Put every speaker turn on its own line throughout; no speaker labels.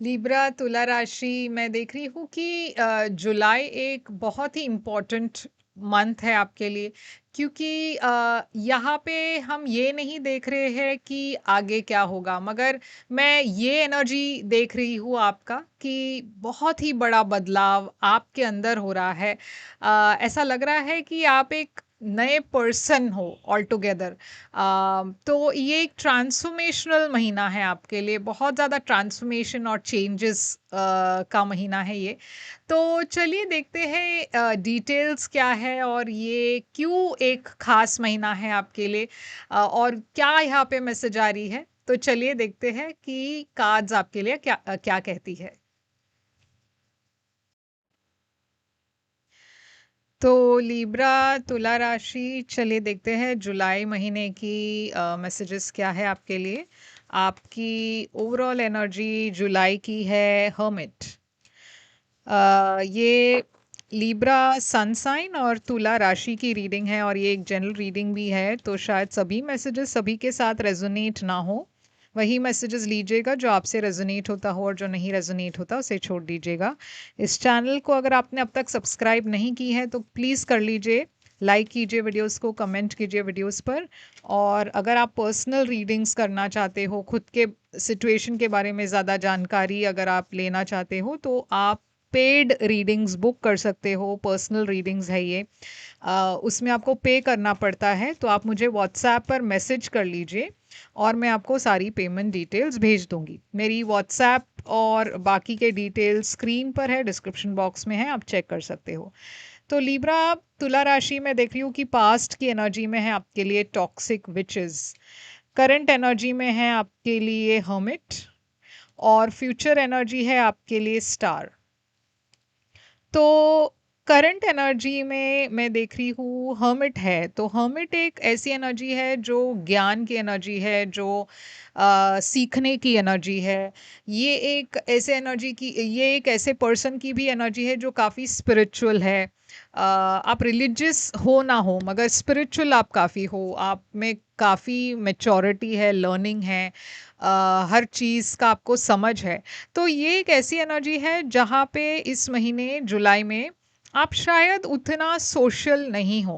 Libra तुला राशि मैं देख रही हूँ कि जुलाई एक बहुत ही इम्पोर्टेंट मंथ है आपके लिए क्योंकि यहाँ पे हम ये नहीं देख रहे हैं कि आगे क्या होगा मगर मैं ये एनर्जी देख रही हूँ आपका कि बहुत ही बड़ा बदलाव आपके अंदर हो रहा है। ऐसा लग रहा है कि आप एक नए पर्सन हो ऑल टुगेदर। तो ये एक ट्रांसफॉर्मेशनल महीना है आपके लिए, बहुत ज़्यादा ट्रांसफॉर्मेशन और चेंजेस का महीना है ये। तो चलिए देखते हैं डिटेल्स क्या है और ये क्यों एक खास महीना है आपके लिए, और क्या यहाँ पे मैसेज आ रही है। तो चलिए देखते हैं कि कार्ड्स आपके लिए क्या क्या कहती है। तो लिब्रा तुला राशि, चलिए देखते हैं जुलाई महीने की मैसेजेस क्या है आपके लिए। आपकी ओवरऑल एनर्जी जुलाई की है हर्मिट। ये लिब्रा सन साइन और तुला राशि की रीडिंग है और ये एक जनरल रीडिंग भी है, तो शायद सभी मैसेजेस सभी के साथ रेजोनेट ना हो। वही मैसेजेस लीजिएगा जो आपसे रेजोनेट होता हो और जो नहीं रेजोनेट होता उसे छोड़ दीजिएगा। इस चैनल को अगर आपने अब तक सब्सक्राइब नहीं की है तो प्लीज़ कर लीजिए, लाइक कीजिए वीडियोस को, कमेंट कीजिए वीडियोस पर। और अगर आप पर्सनल रीडिंग्स करना चाहते हो, खुद के सिचुएशन के बारे में ज़्यादा जानकारी अगर आप लेना चाहते हो तो आप पेड रीडिंग्स बुक कर सकते हो। पर्सनल रीडिंग्स है ये, उसमें आपको पे करना पड़ता है, तो आप मुझे व्हाट्सएप पर मैसेज कर लीजिए और मैं आपको सारी पेमेंट डिटेल्स भेज दूंगी। मेरी व्हाट्सएप और बाकी के डिटेल्स स्क्रीन पर है, डिस्क्रिप्शन बॉक्स में है, आप चेक कर सकते हो। तो लिब्रा तुला राशि में देख रही हूँ कि पास्ट की एनर्जी में है आपके लिए टॉक्सिक विचेस, करंट एनर्जी में है आपके लिए हर्मिट और फ्यूचर एनर्जी है आपके लिए स्टार। तो करंट एनर्जी में मैं देख रही हूँ हर्मिट है, तो हर्मिट एक ऐसी एनर्जी है जो ज्ञान की एनर्जी है, जो सीखने की एनर्जी है। ये एक ऐसे एनर्जी की, ये एक ऐसे पर्सन की भी एनर्जी है जो काफ़ी स्पिरिचुअल है। आप रिलीजियस हो ना हो मगर स्पिरिचुअल आप काफ़ी हो, आप में काफ़ी मेच्योरिटी है, लर्निंग है, हर चीज़ का आपको समझ है। तो ये एक ऐसी एनर्जी है जहाँ पे इस महीने जुलाई में आप शायद उतना सोशल नहीं हो।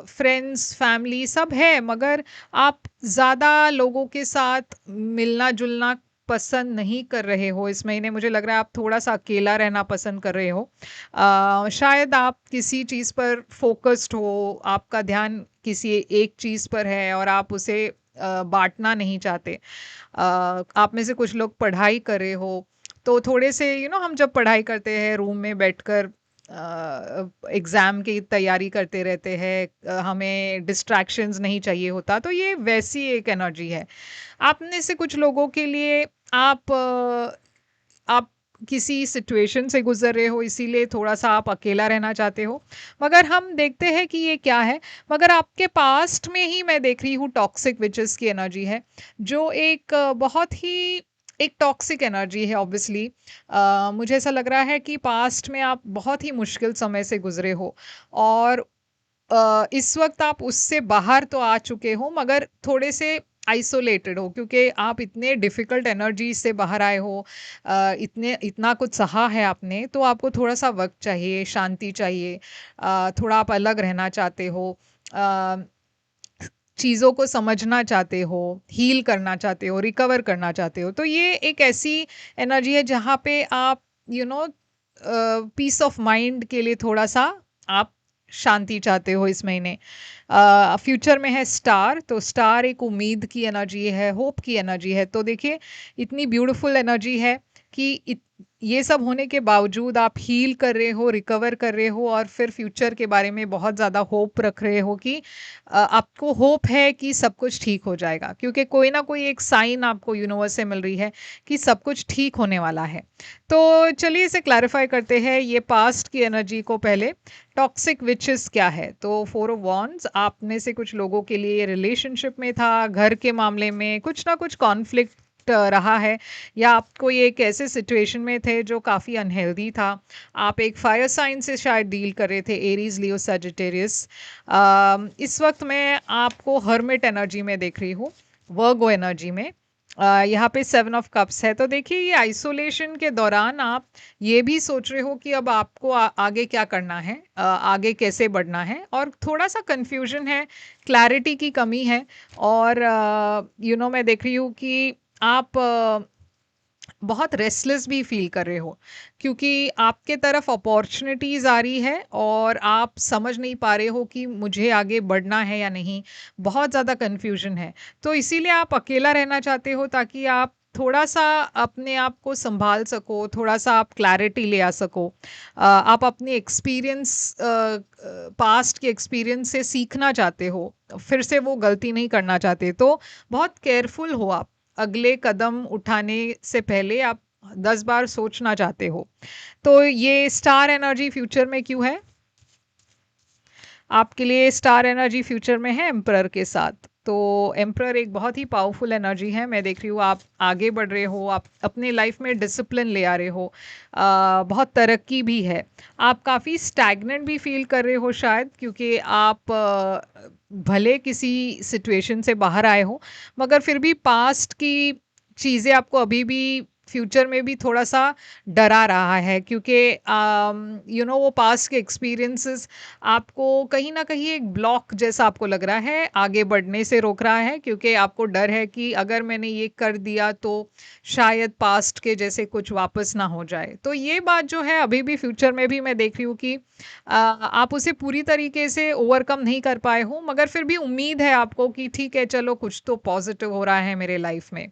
फ्रेंड्स फैमिली सब है मगर आप ज़्यादा लोगों के साथ मिलना जुलना पसंद नहीं कर रहे हो इस महीने। मुझे लग रहा है आप थोड़ा सा अकेला रहना पसंद कर रहे हो। शायद आप किसी चीज़ पर फोकस्ड हो, आपका ध्यान किसी एक चीज़ पर है और आप उसे बांटना नहीं चाहते। आप में से कुछ लोग पढ़ाई कर रहे हो, तो थोड़े से हम जब पढ़ाई करते हैं रूम में बैठकर एग्ज़ाम की तैयारी करते रहते हैं, हमें डिस्ट्रैक्शंस नहीं चाहिए होता, तो ये वैसी एक एनर्जी है। आप में से कुछ लोगों के लिए आप किसी सिचुएशन से गुजर रहे हो इसीलिए थोड़ा सा आप अकेला रहना चाहते हो। मगर हम देखते हैं कि ये क्या है। मगर आपके पास्ट में ही मैं देख रही हूँ टॉक्सिक विचेस की एनर्जी है, जो एक बहुत ही एक टॉक्सिक एनर्जी है ऑब्वियसली। मुझे ऐसा लग रहा है कि पास्ट में आप बहुत ही मुश्किल समय से गुजरे हो और इस वक्त आप उससे बाहर तो आ चुके हो मगर थोड़े से आइसोलेटेड हो क्योंकि आप इतने डिफ़िकल्ट एनर्जी से बाहर आए हो। इतने इतना कुछ सहा है आपने, तो आपको थोड़ा सा वक्त चाहिए, शांति चाहिए, थोड़ा आप अलग रहना चाहते हो, अ, चीज़ों को समझना चाहते हो, हील करना चाहते हो, रिकवर करना चाहते हो। तो ये एक ऐसी एनर्जी है जहाँ पे आप you know peace of mind के लिए थोड़ा सा आप शांति चाहते हो इस महीने। फ्यूचर में है स्टार, तो स्टार एक उम्मीद की एनर्जी है, होप की एनर्जी है। तो देखिए इतनी ब्यूटीफुल एनर्जी है कि ये सब होने के बावजूद आप हील कर रहे हो, रिकवर कर रहे हो और फिर फ्यूचर के बारे में बहुत ज़्यादा होप रख रहे हो कि आपको होप है कि सब कुछ ठीक हो जाएगा, क्योंकि कोई ना कोई एक साइन आपको यूनिवर्स से मिल रही है कि सब कुछ ठीक होने वाला है। तो चलिए इसे क्लैरिफाई करते हैं, ये पास्ट की एनर्जी को पहले। टॉक्सिक विचेस क्या है? तो फोर ऑफ वॉन्ड्स आप में से कुछ लोगों के लिए रिलेशनशिप में था, घर के मामले में कुछ ना कुछ कॉन्फ्लिक्ट रहा है, या आप कोई एक ऐसे सिचुएशन में थे जो काफ़ी अनहेल्दी था। आप एक फायर साइन से शायद डील कर रहे थे, एरीज लियो सजिटेरियस। इस वक्त मैं आपको हर्मिट एनर्जी में देख रही हूँ, वर्गो एनर्जी में। यहाँ पे 7 ऑफ कप्स है। तो देखिए ये आइसोलेशन के दौरान आप ये भी सोच रहे हो कि अब आपको आगे क्या करना है, आगे कैसे बढ़ना है, और थोड़ा सा कंफ्यूजन है, क्लैरिटी की कमी है। और मैं देख रही हूँ कि आप बहुत रेस्टलेस भी फील कर रहे हो, क्योंकि आपके तरफ अपॉर्चुनिटीज आ रही है और आप समझ नहीं पा रहे हो कि मुझे आगे बढ़ना है या नहीं। बहुत ज़्यादा कंफ्यूजन है। तो इसीलिए आप अकेला रहना चाहते हो, ताकि आप थोड़ा सा अपने आप को संभाल सको, थोड़ा सा आप क्लैरिटी ले आ सको। आप अपनी एक्सपीरियंस, पास्ट के एक्सपीरियंस से सीखना चाहते हो, फिर से वो गलती नहीं करना चाहते। तो बहुत केयरफुल हो आप, अगले कदम उठाने से पहले आप 10 बार सोचना चाहते हो। तो ये स्टार एनर्जी फ्यूचर में क्यों है? आपके लिए स्टार एनर्जी फ्यूचर में है एम्परर के साथ। तो एम्परर एक बहुत ही पावरफुल एनर्जी है। मैं देख रही हूँ आप आगे बढ़ रहे हो, आप अपने लाइफ में डिसिप्लिन ले आ रहे हो, बहुत तरक्की भी है। आप काफ़ी स्टैग्नेंट भी फील कर रहे हो शायद, क्योंकि आप भले किसी सिचुएशन से बाहर आए हो, मगर फिर भी पास्ट की चीज़ें आपको अभी भी फ्यूचर में भी थोड़ा सा डरा रहा है, क्योंकि वो पास्ट के एक्सपीरियंसेस आपको कहीं ना कहीं एक ब्लॉक जैसा आपको लग रहा है, आगे बढ़ने से रोक रहा है, क्योंकि आपको डर है कि अगर मैंने ये कर दिया तो शायद पास्ट के जैसे कुछ वापस ना हो जाए। तो ये बात जो है अभी भी फ्यूचर में भी मैं देख रही हूँ कि आप उसे पूरी तरीके से ओवरकम नहीं कर पाए हो, मगर फिर भी उम्मीद है आपको कि ठीक है, चलो कुछ तो पॉजिटिव हो रहा है मेरे लाइफ में।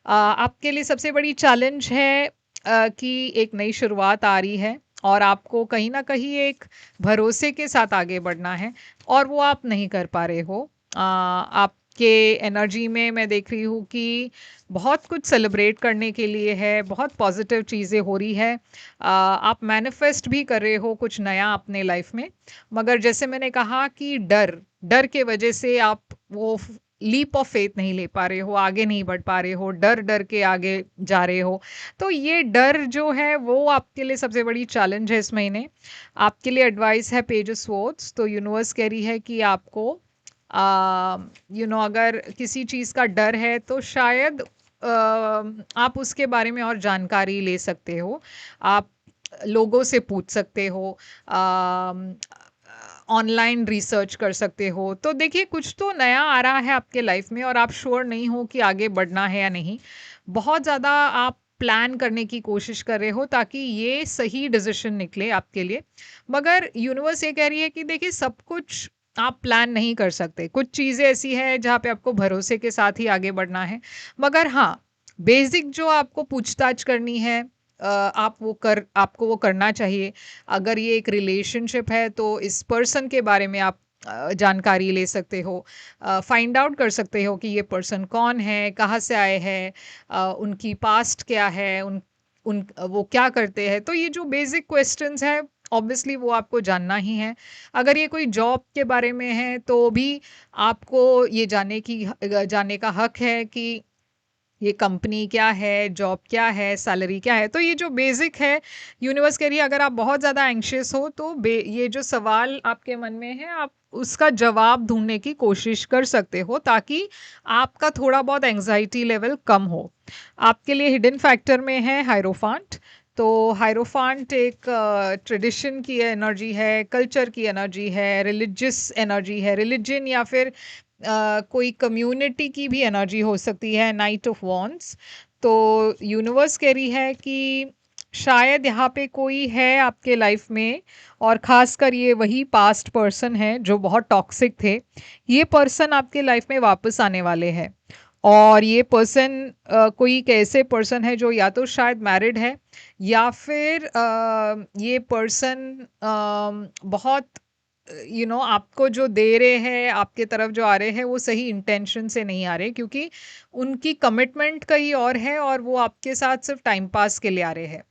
आपके लिए सबसे बड़ी चैलेंज है कि एक नई शुरुआत आ रही है, और आपको कहीं ना कहीं एक भरोसे के साथ आगे बढ़ना है, और वो आप नहीं कर पा रहे हो। आपके एनर्जी में मैं देख रही हूँ कि बहुत कुछ सेलिब्रेट करने के लिए है, बहुत पॉजिटिव चीज़ें हो रही है। आप मैनिफेस्ट भी कर रहे हो कुछ नया अपने लाइफ में, मगर जैसे मैंने कहा कि डर डर के वजह से आप वो लीप ऑफ फेथ नहीं ले पा रहे हो, आगे नहीं बढ़ पा रहे हो, डर डर के आगे जा रहे हो। तो ये डर जो है वो आपके लिए सबसे बड़ी चैलेंज है इस महीने। आपके लिए एडवाइस है पेज ऑफ स्वॉर्ड्स। तो यूनिवर्स कह रही है कि आपको अगर किसी चीज़ का डर है तो शायद आप उसके बारे में और जानकारी ले सकते हो, आप लोगों से पूछ सकते हो, ऑनलाइन रिसर्च कर सकते हो। तो देखिए कुछ तो नया आ रहा है आपके लाइफ में, और आप श्योर नहीं हो कि आगे बढ़ना है या नहीं। बहुत ज़्यादा आप प्लान करने की कोशिश कर रहे हो ताकि ये सही डिसीजन निकले आपके लिए, मगर यूनिवर्स ये कह रही है कि देखिए सब कुछ आप प्लान नहीं कर सकते। कुछ चीज़ें ऐसी है जहाँ पे आपको भरोसे के साथ ही आगे बढ़ना है, मगर हाँ, बेसिक जो आपको पूछताछ करनी है, आपको वो करना चाहिए। अगर ये एक रिलेशनशिप है तो इस पर्सन के बारे में आप जानकारी ले सकते हो, फाइंड आउट कर सकते हो कि ये पर्सन कौन है, कहाँ से आए हैं, उनकी पास्ट क्या है, उन उन वो क्या करते हैं। तो ये जो बेसिक क्वेश्चंस है, ऑब्वियसली वो आपको जानना ही है। अगर ये कोई जॉब के बारे में है तो भी आपको ये जानने का हक है कि ये कंपनी क्या है, जॉब क्या है, सैलरी क्या है। तो ये जो बेसिक है, यूनिवर्स कह रही है अगर आप बहुत ज़्यादा एंग्शियस हो तो ये जो सवाल आपके मन में है, आप उसका जवाब ढूंढने की कोशिश कर सकते हो, ताकि आपका थोड़ा बहुत एंग्जाइटी लेवल कम हो। आपके लिए हिडन फैक्टर में है हायरोफांट। तो हायरोफांट एक ट्रेडिशन की एनर्जी है, कल्चर की एनर्जी है, रिलीजियस एनर्जी है, रिलीजन या फिर कोई कम्युनिटी की भी एनर्जी हो सकती है, नाइट ऑफ वॉन्ड्स। तो यूनिवर्स कह रही है कि शायद यहाँ पे कोई है आपके लाइफ में, और ख़ासकर ये वही पास्ट पर्सन है जो बहुत टॉक्सिक थे। ये पर्सन आपके लाइफ में वापस आने वाले हैं, और ये पर्सन कोई एक ऐसे पर्सन है जो या तो शायद मैरिड है, या फिर ये पर्सन बहुत आपको जो दे रहे हैं, आपके तरफ जो आ रहे हैं, वो सही इंटेंशन से नहीं आ रहे, क्योंकि उनकी कमिटमेंट कहीं और है और वो आपके साथ सिर्फ टाइम पास के लिए आ रहे हैं।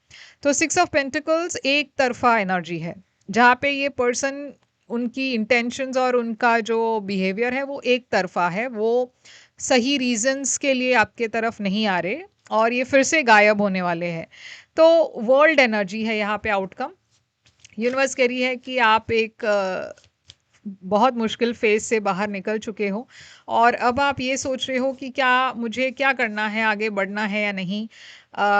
तो 6 ऑफ पेंटिकल्स एक तरफा एनर्जी है, जहाँ पे ये पर्सन, उनकी इंटेंशंस और उनका जो बिहेवियर है वो एक तरफा है, वो सही रीजंस के लिए आपके तरफ नहीं आ रहे, और ये फिर से गायब होने वाले हैं। तो वर्ल्ड एनर्जी है यहाँ पे आउटकम। यूनिवर्स कह रही है कि आप एक बहुत मुश्किल फेज़ से बाहर निकल चुके हो और अब आप ये सोच रहे हो कि क्या मुझे क्या करना है, आगे बढ़ना है या नहीं।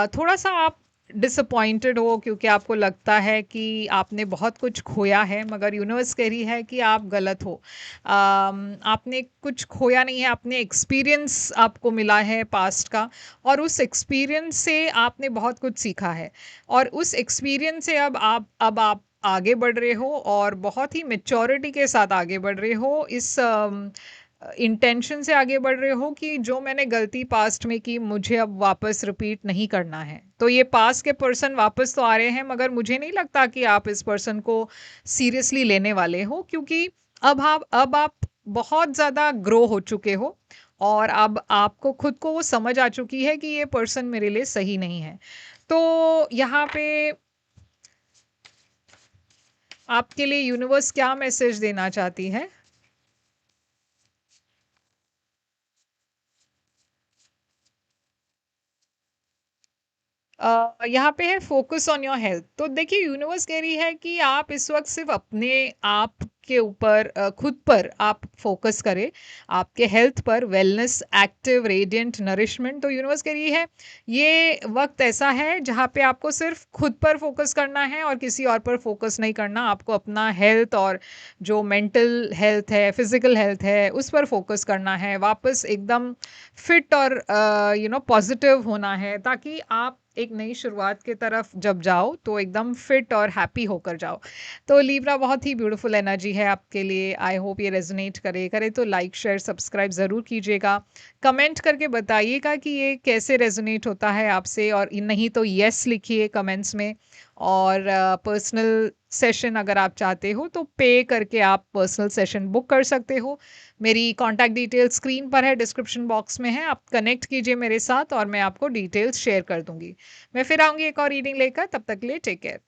थोड़ा-सा आप डिसअपॉइंटेड हो क्योंकि आपको लगता है कि आपने बहुत कुछ खोया है मगर यूनिवर्स कह रही है कि आप गलत हो। आपने कुछ खोया नहीं है, आपने एक्सपीरियंस आपको मिला है पास्ट का और उस एक्सपीरियंस से आपने बहुत कुछ सीखा है और उस एक्सपीरियंस से अब आप आगे बढ़ रहे हो और बहुत ही मैच्योरिटी के साथ आगे बढ़ रहे हो इस इंटेंशन से आगे बढ़ रहे हो कि जो मैंने गलती पास्ट में की मुझे अब वापस रिपीट नहीं करना है। तो ये पास्ट के पर्सन वापस तो आ रहे हैं मगर मुझे नहीं लगता कि आप इस पर्सन को सीरियसली लेने वाले हो क्योंकि अब आप बहुत ज़्यादा ग्रो हो चुके हो और अब आपको खुद को वो समझ आ चुकी है कि ये पर्सन मेरे लिए सही नहीं है। तो यहाँ पे आपके लिए यूनिवर्स क्या मैसेज देना चाहती है? यहाँ पे है फोकस ऑन योर हेल्थ। तो देखिए यूनिवर्स कह रही है कि आप इस वक्त सिर्फ अपने आप के ऊपर खुद पर आप फोकस करें, आपके हेल्थ पर, वेलनेस, एक्टिव, रेडिएंट, नरिशमेंट। तो यूनिवर्स कह रही है ये वक्त ऐसा है जहाँ पे आपको सिर्फ खुद पर फोकस करना है और किसी और पर फोकस नहीं करना। आपको अपना हेल्थ और जो मेंटल हेल्थ है, फिजिकल हेल्थ है, उस पर फोकस करना है। वापस एकदम फिट और पॉजिटिव होना है ताकि आप एक नई शुरुआत की तरफ जब जाओ तो एकदम फिट और हैप्पी होकर जाओ। तो लीब्रा बहुत ही ब्यूटीफुल एनर्जी है आपके लिए। आई होप ये रेजोनेट करे तो लाइक शेयर सब्सक्राइब ज़रूर कीजिएगा। कमेंट करके बताइएगा कि ये कैसे रेजोनेट होता है आपसे और नहीं तो यस लिखिए कमेंट्स में। और पर्सनल सेशन अगर आप चाहते हो तो पे करके आप पर्सनल सेशन बुक कर सकते हो। मेरी कॉन्टैक्ट डिटेल स्क्रीन पर है, डिस्क्रिप्शन बॉक्स में है। आप कनेक्ट कीजिए मेरे साथ और मैं आपको डिटेल्स शेयर कर दूंगी। मैं फिर आऊंगी एक और रीडिंग लेकर, तब तक के लिए टेक केयर।